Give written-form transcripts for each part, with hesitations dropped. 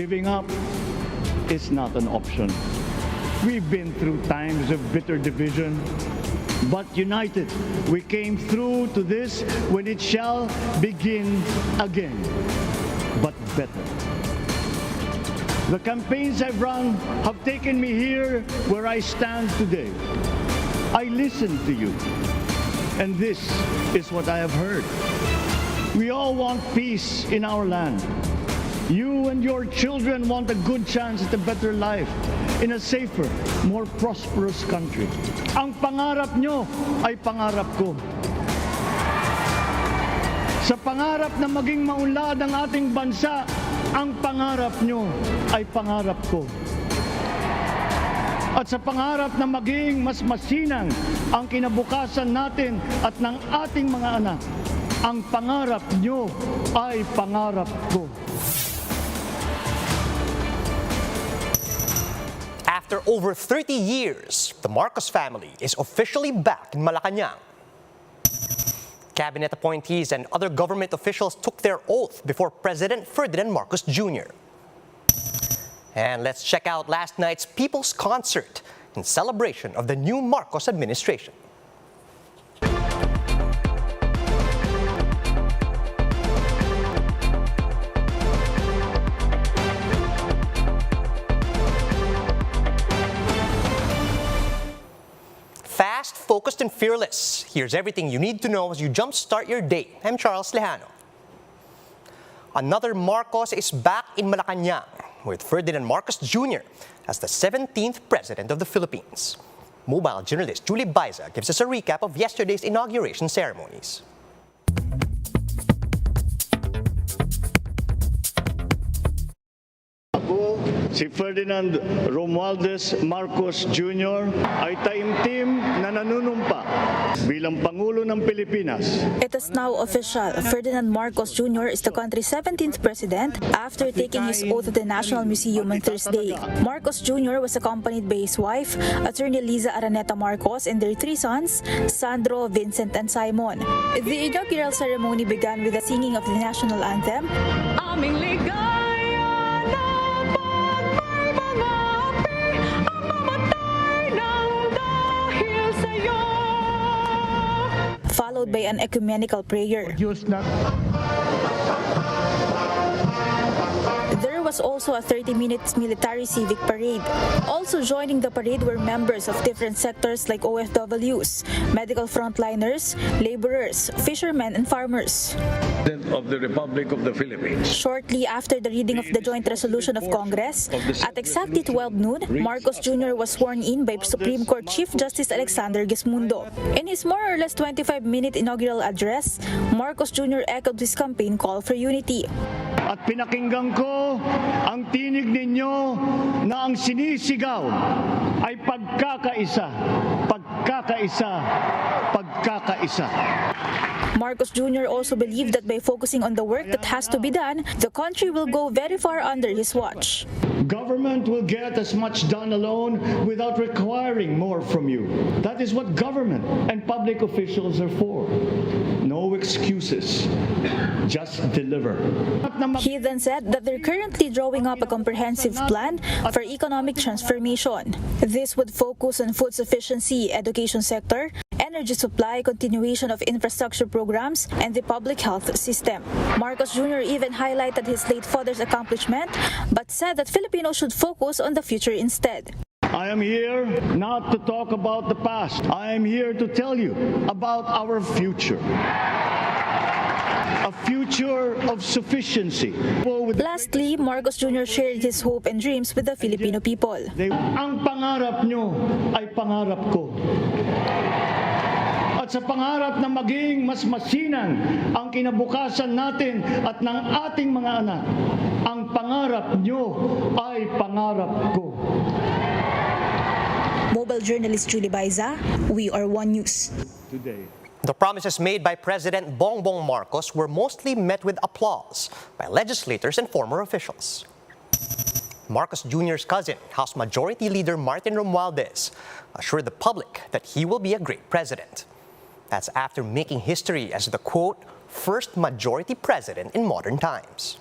Giving up is not an option. We've been through times of bitter division, but united, we came through to this when it shall begin again, but better. The campaigns I've run have taken me here where I stand today. I listened to you, and this is what I have heard. We all want peace in our land. You and your children want a good chance at a better life in a safer, more prosperous country. Ang pangarap nyo ay pangarap ko. Sa pangarap na maging maunlad ang ating bansa, ang pangarap nyo ay pangarap ko. At sa pangarap na maging mas masinang ang kinabukasan natin at ng ating mga anak, ang pangarap nyo ay pangarap ko. After over 30 years, the Marcos family is officially back in Malacañang. Cabinet appointees and other government officials took their oath before President Ferdinand Marcos Jr. And let's check out last night's People's Concert in celebration of the new Marcos administration. Fast, focused, and fearless. Here's everything you need to know as you jumpstart your day. I'm Charles Lejano. Another Marcos is back in Malacañang with Ferdinand Marcos Jr. as the 17th President of the Philippines. Mobile journalist Julie Baiza gives us a recap of yesterday's inauguration ceremonies. Si Ferdinand Romualdez Marcos Jr. ay taimtim na nanunumpa bilang Pangulo ng Pilipinas. It is now official. Ferdinand Marcos Jr. is the country's 17th president after taking his oath at the National Museum on Thursday. Marcos Jr. was accompanied by his wife, Attorney Liza Araneta Marcos, and their three sons, Sandro, Vincent, and Simon. The inaugural ceremony began with the singing of the national anthem. Aming ligaya na pagmay mga api, ang mamatay ng dahil sa'yo. Followed by an ecumenical prayer. There was also a 30-minute military civic parade. Also joining the parade were members of different sectors like OFWs, medical frontliners, laborers, fishermen, and farmers. Of the Republic of the Philippines. Shortly after the reading of the joint resolution of Congress, at exactly 12 noon, Marcos Jr. was sworn in by Supreme Court Chief Justice Alexander Gismundo. In his more or less 25-minute inaugural address, Marcos Jr. echoed his campaign call for unity. At pinakinggan ko ang tinig ninyo na ang sinisigaw ay pagkakaisa, pagkakaisa, pagkakaisa. Marcos Jr. also believed that by focusing on the work that has to be done, the country will go very far under his watch. Government will get as much done alone without requiring more from you. That is what government and public officials are for. No excuses, just deliver. He then said that they're currently drawing up a comprehensive plan for economic transformation. This would focus on food sufficiency, education sector, energy supply, continuation of infrastructure programs, and the public health system. Marcos Jr. even highlighted his late father's accomplishment, but said that Filipinos should focus on the future instead. I am here not to talk about the past. I am here to tell you about our future. A future of sufficiency. Lastly, Marcos Jr. shared his hope and dreams with the Filipino people. Ang pangarap nyo ay pangarap ko. At sa pangarap na maging mas masinang ang kinabukasan natin at ng ating mga anak, ang pangarap nyo ay pangarap ko. Mobile journalist Julie Baiza, We Are One News. Today. The promises made by President Bongbong Marcos were mostly met with applause by legislators and former officials. Marcos Jr.'s cousin, House Majority Leader Martin Romualdez, assured the public that he will be a great president. That's after making history as the, quote, first majority president in modern times.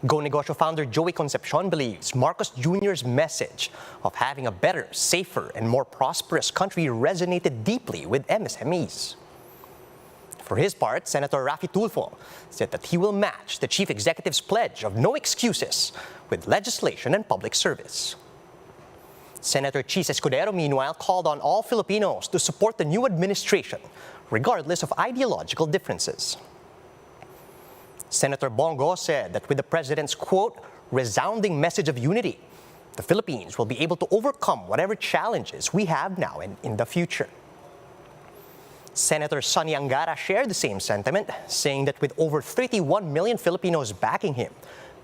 Go Negosyo founder Joey Concepcion believes Marcos Jr.'s message of having a better, safer, and more prosperous country resonated deeply with MSMEs. For his part, Senator Raffy Tulfo said that he will match the chief executive's pledge of no excuses with legislation and public service. Senator Chis Escudero, meanwhile, called on all Filipinos to support the new administration, regardless of ideological differences. Senator Bongo said that with the president's, quote, resounding message of unity, the Philippines will be able to overcome whatever challenges we have now and in the future. Senator Sonny Angara shared the same sentiment, saying that with over 31 million Filipinos backing him,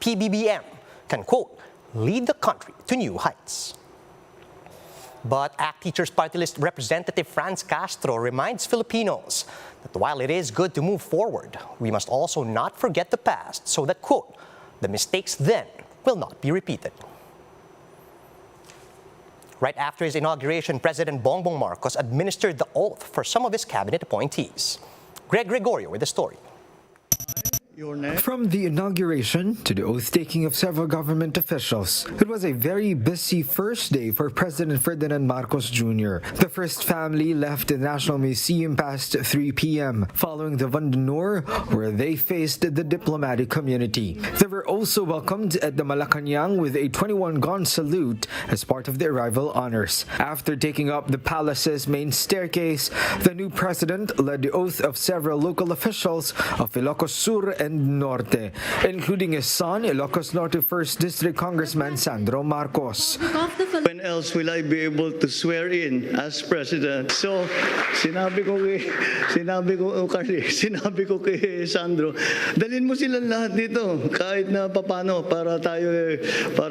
PBBM can, quote, lead the country to new heights. But ACT Teachers Party List Representative Franz Castro reminds Filipinos that while it is good to move forward, we must also not forget the past so that, quote, the mistakes then will not be repeated. Right after his inauguration, President Bongbong Marcos administered the oath for some of his cabinet appointees. Greg Gregorio with the story. From the inauguration to the oath-taking of several government officials, it was a very busy first day for President Ferdinand Marcos Jr. The first family left the National Museum past 3 p.m., following the Vandenor, where they faced the diplomatic community. They were also welcomed at the Malacañang with a 21-gun salute as part of the arrival honors. After taking up the palace's main staircase, the new president led the oath of several local officials of Ilocos Sur and Norte, including his son, Ilocos Norte 1st District Congressman Sandro Marcos. When else will I be able to swear in as president? So, sinabi ko kay Sandro, dalhin mo silang lahat dito, kahit na papano, para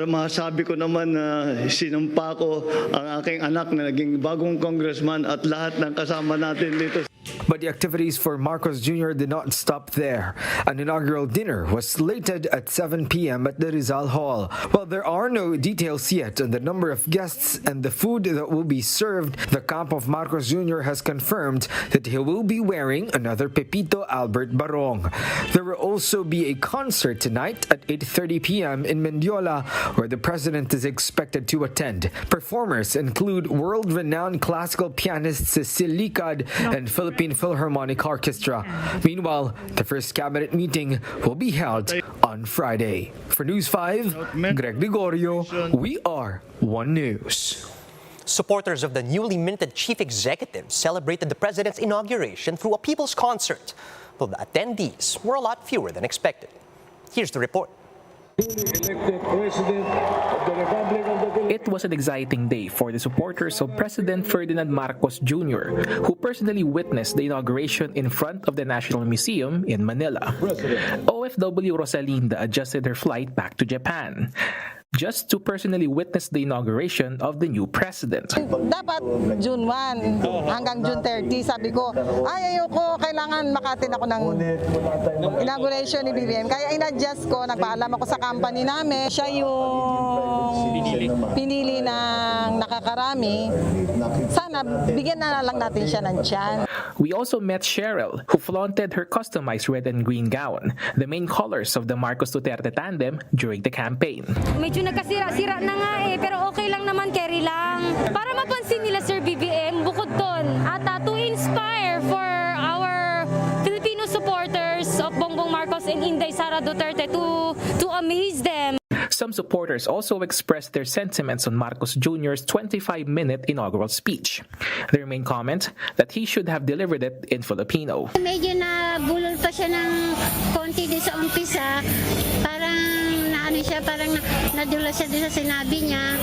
masabi ko naman na sinumpa ko ang aking anak na naging bagong congressman at lahat ng kasama natin dito. But the activities for Marcos Jr. did not stop there. An inaugural dinner was slated at 7 p.m. at the Rizal Hall. While there are no details yet on the number of guests and the food that will be served, the camp of Marcos Jr. has confirmed that he will be wearing another Pepito Albert Barong. There will also be a concert tonight at 8:30 p.m. in Mendiola, where the president is expected to attend. Performers include world-renowned classical pianist Cecil Licad and Philippine Philharmonic Orchestra. Meanwhile, the first cabinet meeting will be held on Friday. For News 5, Greg Gregorio, we are One News. Supporters of the newly minted chief executive celebrated the president's inauguration through a people's concert, though the attendees were a lot fewer than expected. Here's the report. It was an exciting day for the supporters of President Ferdinand Marcos Jr., who personally witnessed the inauguration in front of the National Museum in Manila. OFW Rosalinda adjusted her flight back to Japan just to personally witness the inauguration of the new president. Dapat June 1 hanggang June 30, sabi ko, ayoko, kailangan makatin ako ng inauguration ni BBM. Kaya in-adjust ko, nagpaalam ako sa company namin. Siya yung pinili ng nakakarami. Sana bigyan na lang natin siya ng chance. We also met Cheryl, who flaunted her customized red and green gown, the main colors of the Marcos Duterte tandem during the campaign. Medyo nagkasira-sira na nga pero okay lang naman, carry lang. Para mapansin nila Sir BBM, bukod doon, to inspire for our Filipino supporters of Bongbong Marcos and Inday Sara Duterte to amaze them. Some supporters also expressed their sentiments on Marcos Jr.'s 25-minute inaugural speech. Their main comment that he should have delivered it in Filipino. Medyo nabulol pa siya ng konti din sa umpisa. Parang parang nadula siya din sa sinabi niya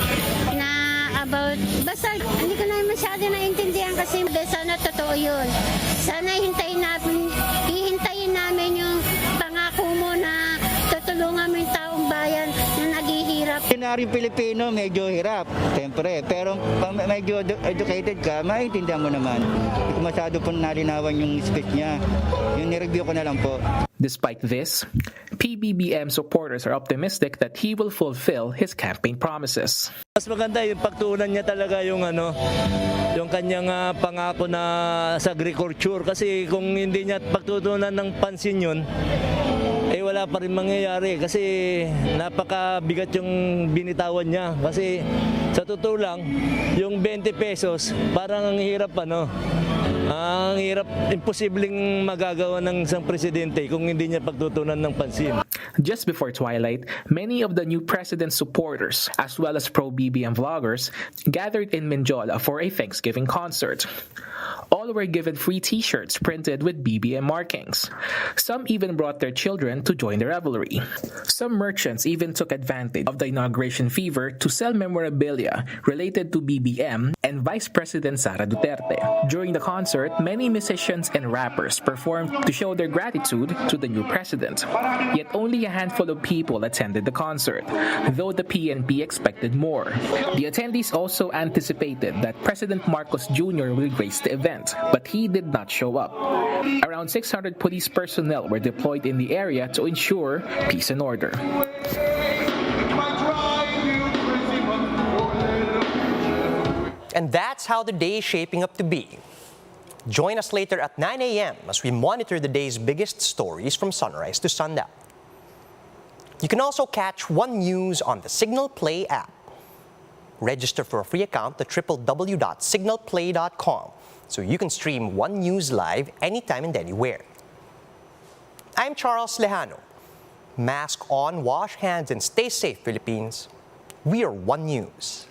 na about, basta hindi ko na masyado naintindihan kasi sana totoo yun. Sana hihintayin namin yung pangako mo na tutulungan mo yung taong bayan na naghihirap. Ordinaryong Pilipino, medyo hirap, siyempre. Pero pag medyo educated ka, maintindihan mo naman. Hindi ko masyado po nalinawan yung speech niya. Yung nireview ko na lang po. Despite this, PBBM supporters are optimistic that he will fulfill his campaign promises. Mas maganda yung pagtuunan niya talaga yung kanyang pangako na sa agriculture kasi kung hindi niya pagtutunan ng pansin yun, wala pa rin mangyayari kasi napakabigat yung binitawan niya. Kasi sa totoo lang, yung 20 pesos, parang ang hirap ang hirap, imposibleng magagawa ng isang presidente kung hindi niya pagtutunan ng pansin. Just before twilight, many of the new president's supporters, as well as pro-BBM vloggers, gathered in Menjola for a Thanksgiving concert. All were given free t-shirts printed with BBM markings. Some even brought their children to join the revelry. Some merchants even took advantage of the inauguration fever to sell memorabilia related to BBM and Vice President Sara Duterte. During the concert, many musicians and rappers performed to show their gratitude to the new president. Yet only a handful of people attended the concert, though the PNP expected more. The attendees also anticipated that President Marcos Jr. will grace the event, but he did not show up. Around 600 police personnel were deployed in the area to ensure peace and order. And that's how the day is shaping up to be. Join us later at 9 a.m. as we monitor the day's biggest stories from sunrise to sundown. You can also catch One News on the Signal Play app. Register for a free account at www.signalplay.com so you can stream One News live anytime and anywhere. I'm Charles Lejano. Mask on, wash hands, and stay safe, Philippines. We are One News.